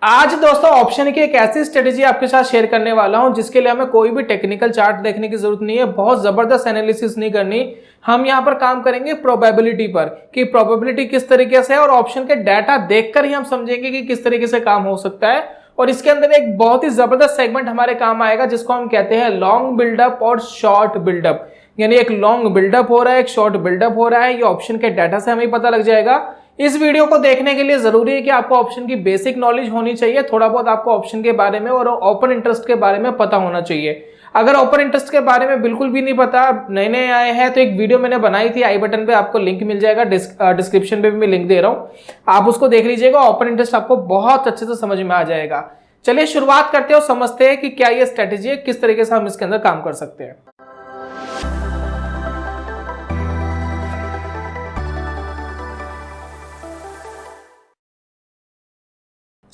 आज दोस्तों ऑप्शन की एक ऐसी स्ट्रेटेजी आपके साथ शेयर करने वाला हूं जिसके लिए हमें कोई भी टेक्निकल चार्ट देखने की जरूरत नहीं है, बहुत जबरदस्त एनालिसिस नहीं करनी। हम यहां पर काम करेंगे प्रोबेबिलिटी पर कि प्रोबेबिलिटी किस तरीके से है और ऑप्शन के डाटा देखकर ही हम समझेंगे कि किस तरीके से काम हो सकता है। और इसके अंदर एक बहुत ही जबरदस्त सेगमेंट हमारे काम आएगा जिसको हम कहते हैं लॉन्ग बिल्डअप और शॉर्ट बिल्डअप। यानी एक लॉन्ग बिल्डअप हो रहा है, एक शॉर्ट बिल्डअप हो रहा है, ये ऑप्शन के डाटा से हमें पता लग जाएगा। इस वीडियो को देखने के लिए जरूरी है कि आपको ऑप्शन की बेसिक नॉलेज होनी चाहिए, थोड़ा बहुत आपको ऑप्शन के बारे में और ओपन इंटरेस्ट के बारे में पता होना चाहिए। अगर ओपन इंटरेस्ट के बारे में बिल्कुल भी नहीं पता, नए नए आए हैं, तो एक वीडियो मैंने बनाई थी, आई बटन पे आपको लिंक मिल जाएगा, डिस्क्रिप्शन पे भी मैं लिंक दे रहा हूं, आप उसको देख लीजिएगा। ओपन इंटरेस्ट आपको बहुत अच्छे से समझ में आ जाएगा। चलिए शुरुआत करते हैं और समझते हैं कि क्या ये स्ट्रेटेजी है, किस तरीके से हम इसके अंदर काम कर सकते हैं।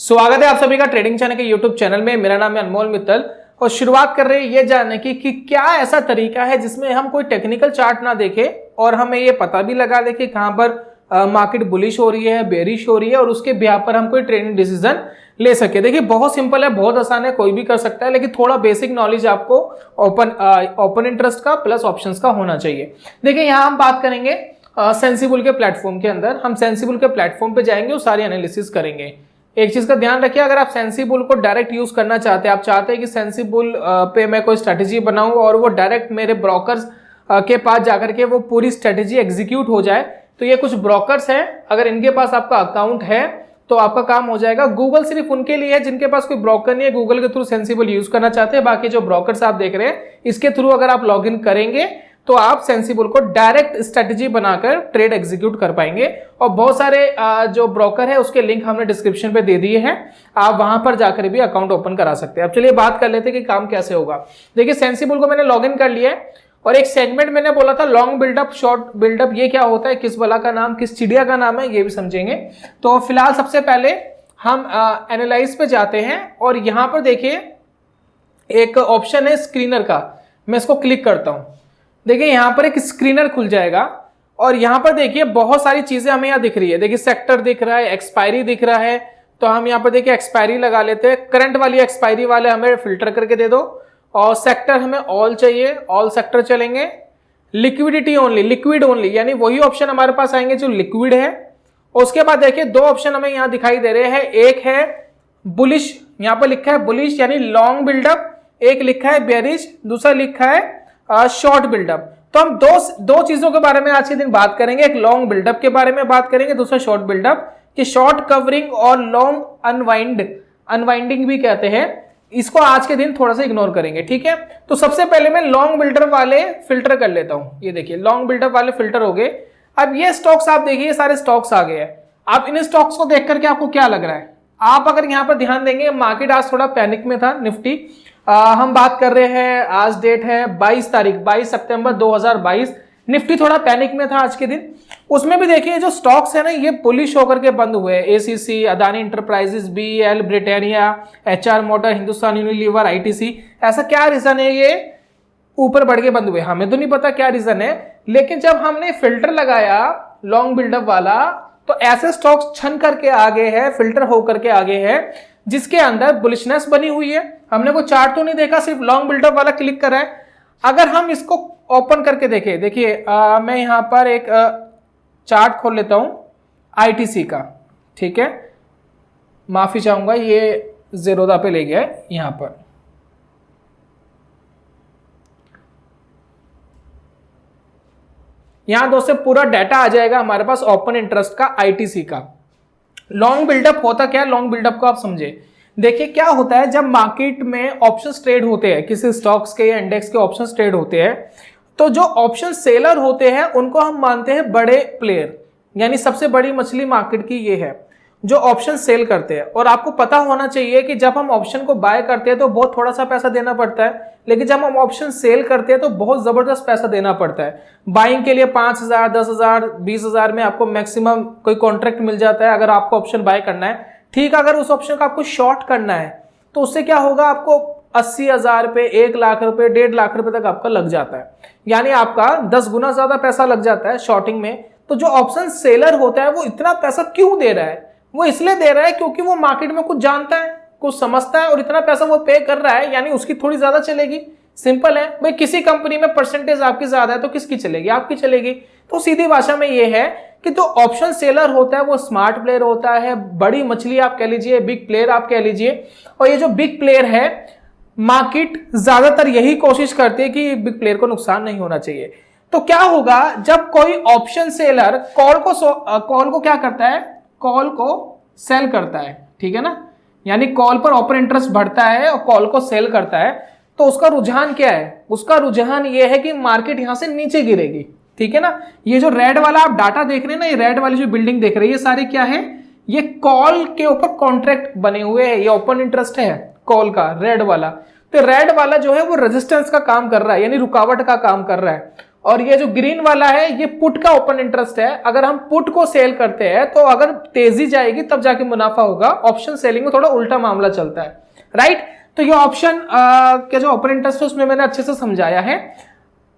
स्वागत है आप सभी का ट्रेडिंग चैनल के यूट्यूब चैनल में। मेरा नाम है अनमोल मित्तल और शुरुआत कर रहे हैं ये जानने की कि क्या ऐसा तरीका है जिसमें हम कोई टेक्निकल चार्ट ना देखें और हमें ये पता भी लगा दे कि कहां पर मार्केट बुलिश हो रही है, बेरिश हो रही है और उसके बिहाफ पर हम कोई ट्रेडिंग डिसीजन ले सके। देखिए बहुत सिंपल है, बहुत आसान है, कोई भी कर सकता है, लेकिन थोड़ा बेसिक नॉलेज आपको ओपन इंटरेस्ट का प्लस ऑप्शंस का होना चाहिए। देखिए यहाँ हम बात करेंगे सेंसिबल के प्लेटफॉर्म के अंदर। हम सेंसिबल के प्लेटफॉर्म पे जाएंगे और सारी एनालिसिस करेंगे। एक चीज का ध्यान रखिए, अगर आप सेंसिबल को डायरेक्ट यूज करना चाहते हैं, आप चाहते हैं कि सेंसिबल पे मैं कोई स्ट्रेटेजी बनाऊं और वो डायरेक्ट मेरे ब्रोकर्स के पास जाकर के वो पूरी स्ट्रेटेजी एग्जीक्यूट हो जाए, तो ये कुछ ब्रोकर्स हैं, अगर इनके पास आपका अकाउंट है तो आपका काम हो जाएगा। गूगल सिर्फ उनके लिए है जिनके पास कोई ब्रोकर नहीं है, गूगल के थ्रू सेंसिबल यूज करना चाहते हैं। बाकी जो ब्रोकर्स आप देख रहे हैं इसके थ्रू अगर आप लॉग इन करेंगे तो आप सेंसिबल को डायरेक्ट स्ट्रेटेजी बनाकर ट्रेड एग्जीक्यूट कर पाएंगे। और बहुत सारे जो ब्रोकर है उसके लिंक हमने डिस्क्रिप्शन पे दे दिए हैं, आप वहां पर जाकर भी अकाउंट ओपन करा सकते हैं। अब चलिए बात कर लेते हैं कि काम कैसे होगा। देखिए सेंसिबल को मैंने लॉग इन कर लिया है और एक सेगमेंट मैंने बोला था लॉन्ग बिल्डअप शॉर्ट बिल्डअप, ये क्या होता है, किस बला का नाम, किस चिड़िया का नाम है, ये भी समझेंगे। तो फिलहाल सबसे पहले हम एनालाइज पे जाते हैं और यहां पर देखिए एक ऑप्शन है स्क्रीनर का, मैं इसको क्लिक करता हूं। देखिए यहां पर एक स्क्रीनर खुल जाएगा और यहां पर देखिए बहुत सारी चीजें हमें यहां दिख रही है। देखिए सेक्टर दिख रहा है, एक्सपायरी दिख रहा है, तो हम यहां पर देखिए एक्सपायरी लगा लेते हैं। करंट वाली एक्सपायरी वाले हमें फिल्टर करके दे दो और सेक्टर हमें ऑल चाहिए, ऑल सेक्टर चलेंगे। लिक्विडिटी ओनली, लिक्विड ओनली, यानी वही ऑप्शन हमारे पास आएंगे जो लिक्विड है। उसके बाद देखिए दो ऑप्शन हमें यहां दिखाई दे रहे हैं, एक है बुलिश, यहां पर लिखा है बुलिश यानी लॉन्ग बिल्डअप, एक लिखा है बेरिश, दूसरा लिखा है शॉर्ट बिल्डअप। तो हम दो चीजों के बारे में आज के दिन बात करेंगे, एक लॉन्ग बिल्डअप के बारे में बात करेंगे, दूसरा शॉर्ट बिल्डअप, कि शॉर्ट कवरिंग और लॉन्ग अनवाइंडिंग भी कहते हैं, इसको आज के दिन थोड़ा सा इग्नोर करेंगे, ठीक है। तो सबसे पहले मैं लॉन्ग बिल्डअप वाले फिल्टर कर लेता हूं। ये देखिए लॉन्ग बिल्डअप वाले फिल्टर हो गए। अब ये स्टॉक्स आप देखिए सारे स्टॉक्स आ गए हैं। आप इन स्टॉक्स को देख करके आपको क्या लग रहा है, आप अगर यहां पर ध्यान देंगे मार्केट आज थोड़ा पैनिक में था, निफ्टी हम बात कर रहे हैं, आज डेट है 22 सितंबर 2022, निफ्टी थोड़ा पैनिक में था आज के दिन। उसमें भी देखिए जो स्टॉक्स है ना ये बुलिश होकर के बंद हुए हैं, ACC, Adani enterprises, BEL, Britannia, HR motor, Hindustan Unilever, ITC. ऐसा क्या रीजन है ये ऊपर बढ़ के बंद हुए, हमें तो नहीं पता क्या रीजन है, लेकिन जब हमने फिल्टर लगाया लॉन्ग बिल्डअप वाला तो ऐसे स्टॉक्स छन करके आगे है, फिल्टर होकर के आगे है जिसके अंदर बुलिशनेस बनी हुई है। हमने वो चार्ट तो नहीं देखा, सिर्फ लॉन्ग बिल्डअप वाला क्लिक करा है। अगर हम इसको ओपन करके देखें, देखिए मैं यहां पर एक चार्ट खोल लेता हूं आईटीसी का, ठीक है, माफी चाहूंगा ये जेरोदा पे ले गया है। यहां पर यहां दोस्तों पूरा डाटा आ जाएगा हमारे पास ओपन इंटरेस्ट का, आईटीसी का। लॉन्ग बिल्डअप होता क्या है, लॉन्ग बिल्डअप को आप समझे। देखिए क्या होता है जब मार्केट में ऑप्शंस ट्रेड होते हैं, किसी स्टॉक्स के या इंडेक्स के ऑप्शंस ट्रेड होते हैं, तो जो ऑप्शन सेलर होते हैं उनको हम मानते हैं बड़े प्लेयर, यानी सबसे बड़ी मछली मार्केट की ये है जो ऑप्शन सेल करते हैं। और आपको पता होना चाहिए कि जब हम ऑप्शन को बाय करते हैं तो बहुत थोड़ा सा पैसा देना पड़ता है, लेकिन जब हम ऑप्शन सेल करते हैं तो बहुत जबरदस्त पैसा देना पड़ता है। बाइंग के लिए 5,000, 10,000, 20,000 में आपको मैक्सिमम कोई कॉन्ट्रैक्ट मिल जाता है अगर आपको ऑप्शन बाय करना है, ठीक। अगर उस ऑप्शन का आपको शॉर्ट करना है तो उससे क्या होगा, आपको 80,000 रुपए, 1 लाख रुपए, 1.5 लाख रुपए तक आपका लग जाता है, यानी आपका 10 गुना ज्यादा पैसा लग जाता है शॉर्टिंग में। तो जो ऑप्शन सेलर होता है वो इतना पैसा क्यों दे रहा है, वो इसलिए दे रहा है क्योंकि वो मार्केट में कुछ जानता है, कुछ समझता है और इतना पैसा वो पे कर रहा है, यानी उसकी थोड़ी ज्यादा चलेगी। सिंपल है भाई, किसी कंपनी में परसेंटेज आपकी ज्यादा है तो किसकी चलेगी? आपकी चलेगी। तो सीधी भाषा में ये है कि जो ऑप्शन सेलर होता है वो स्मार्ट प्लेयर होता है, बड़ी मछली आप कह लीजिए, बिग प्लेयर आप कह लीजिए। और ये जो बिग प्लेयर है, मार्केट ज्यादातर यही कोशिश करती है कि बिग प्लेयर को नुकसान नहीं होना चाहिए। तो क्या होगा जब कोई ऑप्शन सेलर कॉल को क्या करता है? कॉल को सेल करता है, ठीक है ना, यानी कॉल पर ओपन इंटरेस्ट बढ़ता है और कॉल को सेल करता है, तो उसका रुझान क्या है? उसका रुझान ये है कि मार्केट यहां से नीचे गिरेगी, ठीक है ना। ये जो रेड वाला आप डाटा देख रहे हैं ना, ये रेड वाली जो बिल्डिंग देख रहे हैं, ये सारी क्या है? ये कॉल के ऊपर कॉन्ट्रैक्ट बने हुए हैं, ये ओपन इंटरेस्ट है कॉल का, रेड वाला। तो रेड वाला जो है वो रेजिस्टेंस का काम कर रहा है, यानी रुकावट का काम कर रहा है। और ये जो ग्रीन वाला है ये पुट का ओपन इंटरेस्ट है। अगर हम पुट को सेल करते हैं तो अगर तेजी जाएगी तब जाके मुनाफा होगा। ऑप्शन सेलिंग में थोड़ा उल्टा मामला चलता है, राइट। तो ये ऑप्शन के जो ओपन इंटरेस्ट है उसमें मैंने अच्छे से समझाया है।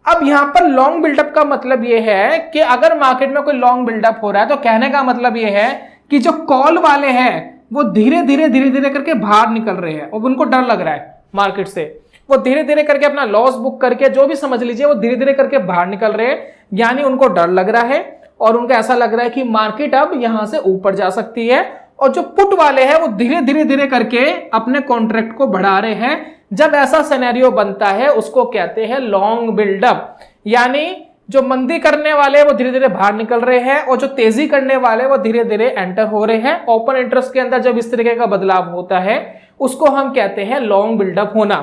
अब यहां पर लॉन्ग बिल्डअप का मतलब ये है कि अगर मार्केट में कोई लॉन्ग बिल्डअप हो रहा है तो कहने का मतलब ये है कि जो कॉल वाले हैं वो धीरे धीरे करके बाहर निकल रहे हैं और उनको डर लग रहा है मार्केट से। वो धीरे धीरे करके अपना लॉस बुक करके, जो भी समझ लीजिए, वो धीरे धीरे करके बाहर निकल रहे हैं, यानी उनको डर लग रहा है और उनको ऐसा लग रहा है कि मार्केट अब यहां से ऊपर जा सकती है। और जो पुट वाले हैं वो धीरे धीरे करके अपने कॉन्ट्रैक्ट को बढ़ा रहे हैं। जब ऐसा सिनेरियो बनता है उसको कहते हैं लॉन्ग बिल्डअप, यानी जो मंदी करने वाले वो धीरे धीरे बाहर निकल रहे हैं और जो तेजी करने वाले वो धीरे धीरे एंटर हो रहे हैं। ओपन इंटरेस्ट के अंदर जब इस तरीके का बदलाव होता है उसको हम कहते हैं लॉन्ग बिल्डअप होना।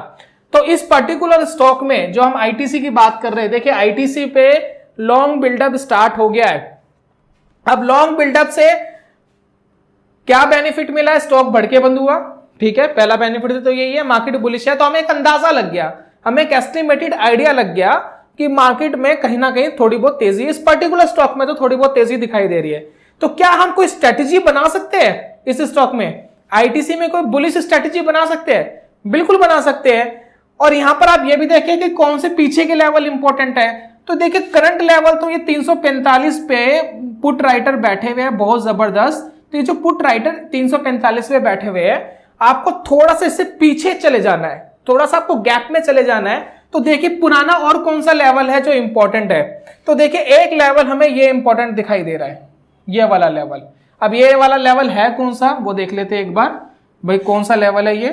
तो इस पर्टिकुलर स्टॉक में जो हम आईटीसी की बात कर रहे हैं, देखिए आईटीसी पे लॉन्ग बिल्डअप स्टार्ट हो गया है। अब लॉन्ग बिल्डअप से क्या बेनिफिट मिला है? स्टॉक बढ़ के बंद हुआ, ठीक है, पहला बेनिफिट तो यही है, मार्केट बुलिश है। तो हमें एक अंदाजा लग गया, हमें एक एस्टिमेटेड आइडिया लग गया कि मार्केट में कहीं ना कहीं थोड़ी बहुत तेजी, इस पर्टिकुलर स्टॉक में तो थोड़ी बहुत तेजी दिखाई दे रही है। तो क्या हम कोई स्ट्रेटेजी बना सकते हैं इस स्टॉक में? आईटीसी में कोई बुलिश स्ट्रेटेजी बना सकते हैं? बिल्कुल बना सकते हैं। और यहां पर आप ये भी देखिए कि कौन से पीछे के लेवल इंपॉर्टेंट है। तो देखिए करंट लेवल तो ये 345 पे पुट राइटर बैठे हुए हैं, बहुत जबरदस्त। तो ये जो पुट राइटर 345 पे बैठे हुए हैं, आपको थोड़ा सा इससे पीछे चले जाना है, थोड़ा सा आपको गैप में चले जाना है। तो देखिए पुराना और कौन सा लेवल है जो इंपॉर्टेंट है। तो देखिए एक लेवल हमें ये इंपॉर्टेंट दिखाई दे रहा है, ये वाला लेवल। अब ये वाला लेवल है कौन सा, वो देख लेते हैं एक बार भाई, कौन सा लेवल है ये।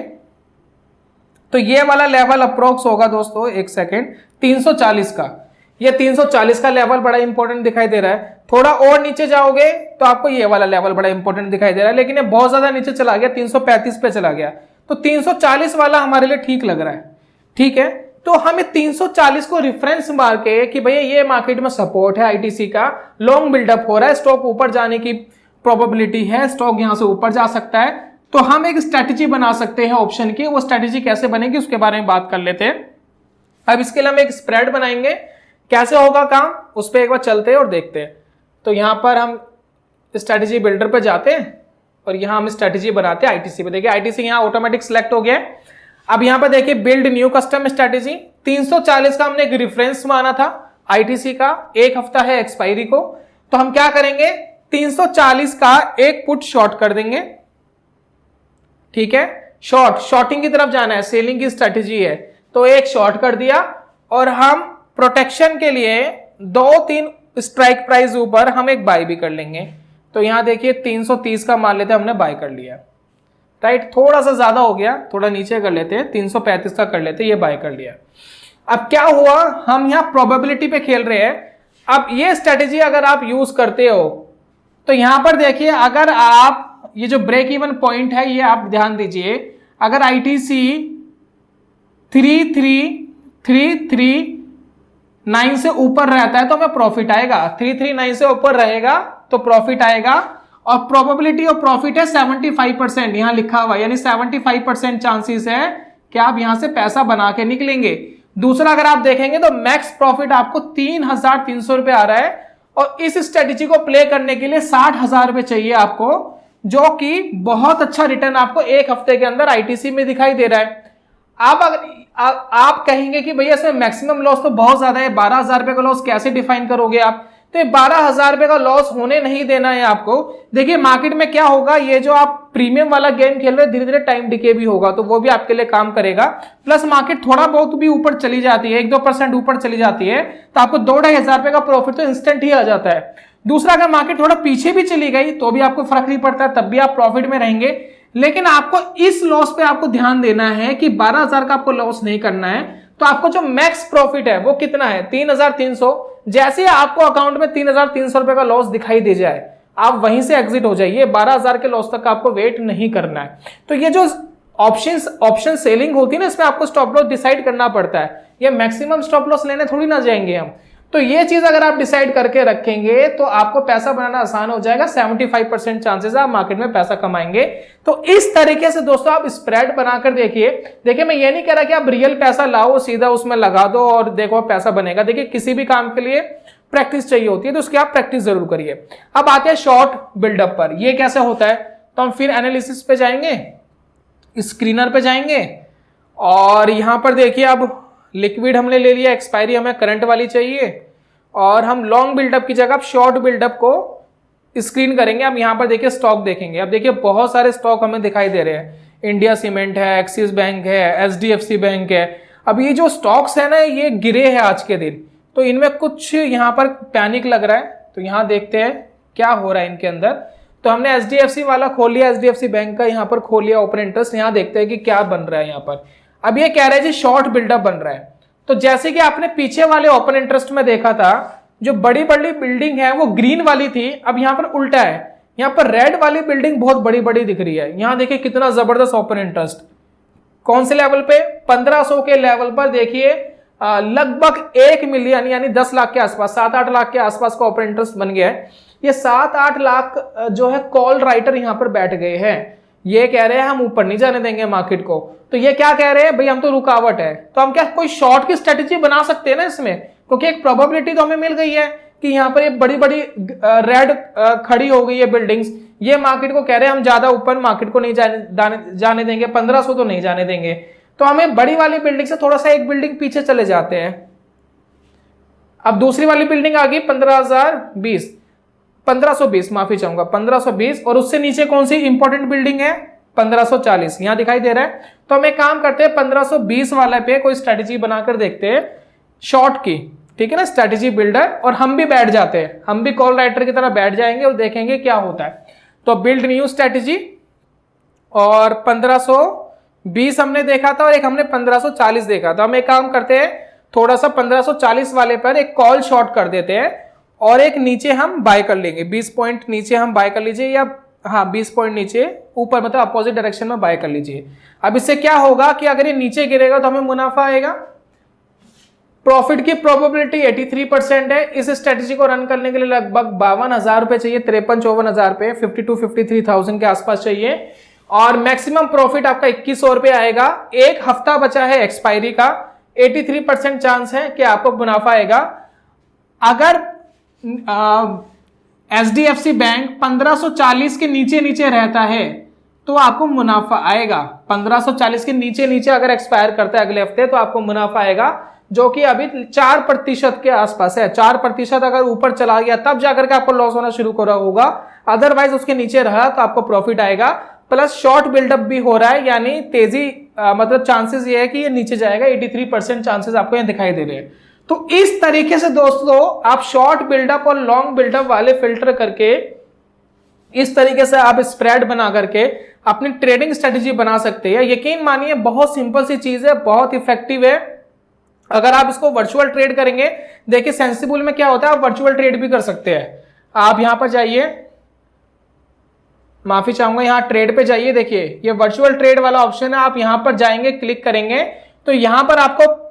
तो ये वाला लेवल अप्रोक्स होगा दोस्तों, एक सेकेंड, 340 का। ये 340 का लेवल बड़ा इंपॉर्टेंट दिखाई दे रहा है। थोड़ा और नीचे जाओगे तो आपको ये वाला लेवल बड़ा इंपॉर्टेंट दिखाई दे रहा है, लेकिन ये बहुत ज्यादा नीचे चला गया, 335 पे चला गया। तो 340 वाला हमारे लिए ठीक लग रहा है, ठीक है। तो हमें 340 को रेफरेंस मार के कि भैया ये मार्केट में सपोर्ट है आईटीसी का, लॉन्ग बिल्डअप हो रहा है, स्टॉक ऊपर जाने की प्रोबेबिलिटी है, स्टॉक यहां से ऊपर जा सकता है। तो हम एक स्ट्रेटेजी बना सकते हैं ऑप्शन की। वो स्ट्रेटेजी कैसे बनेगी उसके बारे में बात कर लेते हैं। अब इसके लिए हम एक स्प्रेड बनाएंगे, कैसे होगा काम उस पर एक बार चलते हैं और देखते हैं। तो यहां पर हम स्ट्रेटेजी बिल्डर पे जाते हैं और यहां हम स्ट्रेटेजी बनाते हैं आईटीसी पे। देखिए आईटीसी यहां ऑटोमेटिक सिलेक्ट हो गया है। अब यहां पर देखिए बिल्ड न्यू कस्टम स्ट्रेटेजी, 340 का हमने एक रेफरेंस माना था आईटीसी का, एक हफ्ता है एक्सपायरी को। तो हम क्या करेंगे, 340 का एक पुट शॉर्ट कर देंगे, ठीक है। शॉर्टिंग की तरफ जाना है, सेलिंग की स्ट्रेटेजी है, तो एक शॉर्ट कर दिया। और हम प्रोटेक्शन के लिए 2-3 स्ट्राइक प्राइस ऊपर हम एक बाय भी कर लेंगे। तो यहां देखिए 330 का मान लेते हैं, हमने बाय कर लिया, राइट। थोड़ा सा ज्यादा हो गया, थोड़ा नीचे कर लेते हैं, 335 का कर लेते हैं, ये बाय कर लिया। अब क्या हुआ, हम यहां प्रोबेबिलिटी पे खेल रहे हैं। अब ये स्ट्रेटेजी अगर आप यूज करते हो तो यहां पर देखिए, अगर आप ये जो ब्रेक इवन पॉइंट है ये आप ध्यान दीजिए, अगर आईटीसी 3339 से ऊपर रहता है तो हमें प्रॉफिट आएगा, 339 से ऊपर रहेगा तो प्रॉफिट आएगा। और प्रोबेबिलिटी ऑफ प्रॉफिट है 75%, यहां लिखा हुआ, यानी 75% चांसेस है कि आप यहां से पैसा बना के निकलेंगे। दूसरा अगर आप देखेंगे तो मैक्स प्रॉफिट आपको 3,300 रुपए आ रहा है, और इस स्ट्रेटेजी को प्ले करने के लिए 60,000 रुपए चाहिए आपको, जो कि बहुत अच्छा रिटर्न आपको एक हफ्ते के अंदर आईटीसी में दिखाई दे रहा है। आप अगर आप कहेंगे कि भैया इसमें मैक्सिमम लॉस तो बहुत ज्यादा है, 12,000 रुपए का लॉस कैसे डिफाइन करोगे आप? तो ये 12,000 रुपए का लॉस होने नहीं देना है आपको। देखिए मार्केट में क्या होगा, ये जो आप प्रीमियम वाला गेम खेल रहे हैं धीरे धीरे टाइम डिके भी होगा, तो वो भी आपके लिए काम करेगा। प्लस मार्केट थोड़ा बहुत भी ऊपर चली जाती है, 1-2% ऊपर चली जाती है, तो आपको 2-2,500 रुपए का प्रॉफिट तो इंस्टेंट ही आ जाता है। दूसरा, अगर मार्केट थोड़ा पीछे भी चली गई तो भी आपको फर्क नहीं पड़ता, तब भी आप प्रॉफिट में रहेंगे। लेकिन आपको इस लॉस पे आपको ध्यान देना है कि 12,000 का आपको लॉस नहीं करना है। तो आपको जो मैक्स प्रॉफिट है वो कितना है, 3,300। जैसे आपको अकाउंट में 3,300 रुपए का लॉस दिखाई दे जाए, आप वहीं से एग्जिट हो जाइए। 12,000 के लॉस तक आपको वेट नहीं करना है। तो ये जो ऑप्शन सेलिंग होती है ना, इसमें आपको स्टॉप लॉस डिसाइड करना पड़ता है। ये मैक्सिमम स्टॉप लॉस लेने थोड़ी ना जाएंगे हम। तो ये चीज अगर आप डिसाइड करके रखेंगे तो आपको पैसा बनाना आसान हो जाएगा। 75% चांसेस है आप मार्केट में पैसा कमाएंगे। तो इस तरीके से दोस्तों आप स्प्रेड बनाकर देखिए मैं ये नहीं कह रहा कि आप रियल पैसा लाओ सीधा उसमें लगा दो और देखो पैसा बनेगा। देखिए किसी भी काम के लिए प्रैक्टिस चाहिए होती है, तो उसकी आप प्रैक्टिस जरूर करिए। अब आते हैं शॉर्ट बिल्डअप पर। ये कैसे होता है, तो हम फिर एनालिसिस पे जाएंगे, स्क्रीनर पे जाएंगे और यहां पर देखिए अब लिक्विड हमने ले लिया, एक्सपायरी हमें करंट वाली चाहिए और हम लॉन्ग बिल्डअप की जगह शॉर्ट बिल्डअप को स्क्रीन करेंगे। हम यहां पर देखिए स्टॉक देखेंगे। अब देखिए बहुत सारे स्टॉक हमें दिखाई दे रहे हैं, इंडिया सीमेंट है, एक्सिस बैंक है, HDFC बैंक है। अब ये जो स्टॉक्स है ना, ये गिरे हैं आज के दिन, तो इनमें कुछ यहां पर पैनिक लग रहा है। तो यहां देखते हैं क्या हो रहा है इनके अंदर। तो हमने HDFC वाला खोल लिया, HDFC बैंक का यहां पर खोल लिया ओपन इंटरेस्ट। यहां देखते हैं कि क्या बन रहा है यहां पर। अब ये कह रहे हैं जी शॉर्ट बिल्डअप बन रहा है। तो जैसे कि आपने पीछे वाले ओपन इंटरेस्ट में देखा था, जो बड़ी बड़ी बिल्डिंग है वो ग्रीन वाली थी, अब यहां पर उल्टा है, यहां पर रेड वाली बिल्डिंग बहुत बड़ी बड़ी दिख रही है। यहां देखिए कितना जबरदस्त ओपन इंटरेस्ट, कौन से लेवल पे, 1500 के लेवल पर देखिए लगभग 1 मिलियन यानी 10 लाख के आसपास, 7-8 लाख के आसपास का ओपन इंटरेस्ट बन गया है। ये 7-8 लाख जो है कॉल राइटर यहां पर बैठ गए हैं। ये कह रहे हैं हम ऊपर नहीं जाने देंगे मार्केट को। तो ये क्या कह रहे हैं, भाई हम तो रुकावट है, तो हम क्या कोई शॉर्ट की स्ट्रेटेजी बना सकते हैं ना इसमें, क्योंकि एक प्रोबेबिलिटी तो हमें मिल गई है कि यहाँ पर ये बड़ी बड़ी रेड खड़ी हो गई है बिल्डिंग्स। ये मार्केट को कह रहे हैं हम ज्यादा ऊपर मार्केट को नहीं जाने देंगे, 1500 तो नहीं जाने देंगे। तो हमें बड़ी वाली बिल्डिंग से थोड़ा सा एक बिल्डिंग पीछे चले जाते हैं। अब दूसरी वाली बिल्डिंग आ गई 1520, माफी चाहूंगा 1520, और उससे नीचे कौन सी इंपॉर्टेंट बिल्डिंग है, 1540 यहां दिखाई दे रहा है। तो हम एक काम करते हैं 1520 वाले पे कोई स्ट्रेटेजी बनाकर देखते हैं शॉर्ट की, ठीक है ना, स्ट्रेटेजी बिल्डर, और हम भी बैठ जाते हैं, हम भी कॉल राइटर की तरह बैठ जाएंगे और देखेंगे क्या होता है। तो बिल्ड न्यू स्ट्रेटेजी, और 1520 हमने देखा था और एक हमने 1540 देखा था। हम एक काम करते हैं थोड़ा सा 1540 वाले पर एक कॉल शॉर्ट कर देते हैं और एक नीचे हम बाय कर लेंगे, 20 पॉइंट नीचे हम बाय कर लीजिए, या हाँ 20 पॉइंट नीचे ऊपर, मतलब अपोजिट डायरेक्शन में बाय कर लीजिए। अब इससे क्या होगा कि अगर ये नीचे गिरेगा तो हमें मुनाफा आएगा। प्रॉफिट की प्रोबेबिलिटी 83% है। इस स्ट्रेटेजी को रन करने के लिए लगभग 52,000 रुपए चाहिए, 53-54,000 रुपए, 52-53,000 के आसपास चाहिए। और मैक्सिमम प्रॉफिट आपका 2100 रुपए आएगा। एक हफ्ता बचा है एक्सपायरी का, 83% चांस है कि आपको मुनाफा आएगा। अगर HDFC बैंक 1540 के नीचे नीचे रहता है तो आपको मुनाफा आएगा। 1540 के नीचे नीचे अगर एक्सपायर करता है अगले हफ्ते तो आपको मुनाफा आएगा, जो कि अभी 4% के आसपास है। 4% अगर ऊपर चला गया तब जाकर के आपको लॉस होना शुरू हो रहा होगा, अदरवाइज उसके नीचे रहा तो आपको प्रॉफिट आएगा। प्लस शॉर्ट बिल्डअप भी हो रहा है, यानी तेजी मतलब चांसेस ये है कि ये नीचे जाएगा। 83% चांसेस आपको यहाँ दिखाई दे रहे हैं। तो इस तरीके से दोस्तों आप शॉर्ट बिल्डअप और लॉन्ग बिल्डअप वाले फिल्टर करके इस तरीके से आप स्प्रेड बना करके अपनी ट्रेडिंग स्ट्रेटेजी बना सकते हैं। यकीन मानिए बहुत सिंपल सी चीज है, बहुत इफेक्टिव है। अगर आप इसको वर्चुअल ट्रेड करेंगे, देखिए सेंसिबल में क्या होता है, आप वर्चुअल ट्रेड भी कर सकते हैं। आप यहां पर जाइए, माफी चाहूंगा, यहां ट्रेड पे जाइए, देखिए ये वर्चुअल ट्रेड वाला ऑप्शन है। आप यहां पर जाएंगे, क्लिक करेंगे तो यहां पर आपको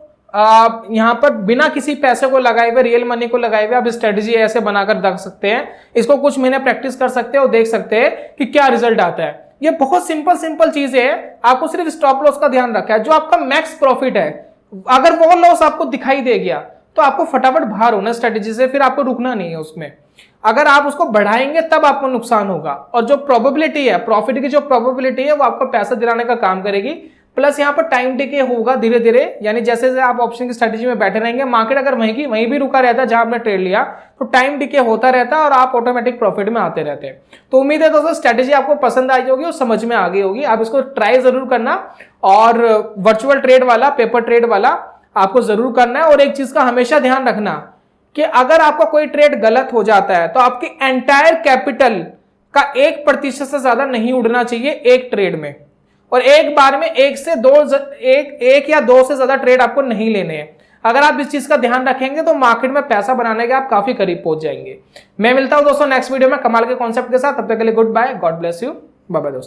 यहां पर बिना किसी पैसे को लगाए हुए, रियल मनी को लगाए हुए आप स्ट्रेटेजी ऐसे बनाकर रख सकते हैं। इसको कुछ महीने प्रैक्टिस कर सकते हैं और देख सकते हैं कि क्या रिजल्ट आता है। ये बहुत सिंपल चीज है, आपको सिर्फ स्टॉप लॉस का ध्यान रखा है। जो आपका मैक्स प्रॉफिट है, अगर वो लॉस आपको दिखाई दे गया तो आपको फटाफट बाहर होना स्ट्रेटेजी से, फिर आपको रुकना नहीं है उसमें। अगर आप उसको बढ़ाएंगे तब आपको नुकसान होगा। और जो प्रोबेबिलिटी है, प्रॉफिट की जो प्रोबेबिलिटी है वो आपको पैसा दिलाने का काम करेगी। प्लस यहाँ पर टाइम डिके होगा धीरे धीरे, यानी जैसे जैसे आप ऑप्शन की स्ट्रेटेजी में बैठे रहेंगे, मार्केट अगर वहीं भी रुका रहता है जहां आपने ट्रेड लिया, तो टाइम डिके होता रहता है और आप ऑटोमेटिक प्रॉफिट में आते रहते हैं। तो उम्मीद है दोस्तों स्ट्रेटेजी आपको पसंद आई होगी और समझ में आ गई होगी। आप इसको ट्राई जरूर करना और वर्चुअल ट्रेड वाला, पेपर ट्रेड वाला आपको जरूर करना है। और एक चीज का हमेशा ध्यान रखना कि अगर आपका कोई ट्रेड गलत हो जाता है तो आपकी एंटायर कैपिटल का 1% से ज्यादा नहीं उड़ना चाहिए एक ट्रेड में, और एक बार में एक या दो से ज्यादा ट्रेड आपको नहीं लेने हैं। अगर आप इस चीज का ध्यान रखेंगे तो मार्केट में पैसा बनाने के आप काफी करीब पहुंच जाएंगे। मैं मिलता हूं दोस्तों नेक्स्ट वीडियो में कमाल के कॉन्सेप्ट के साथ। तब तक के लिए good bye, God bless you, bye bye दोस्तों।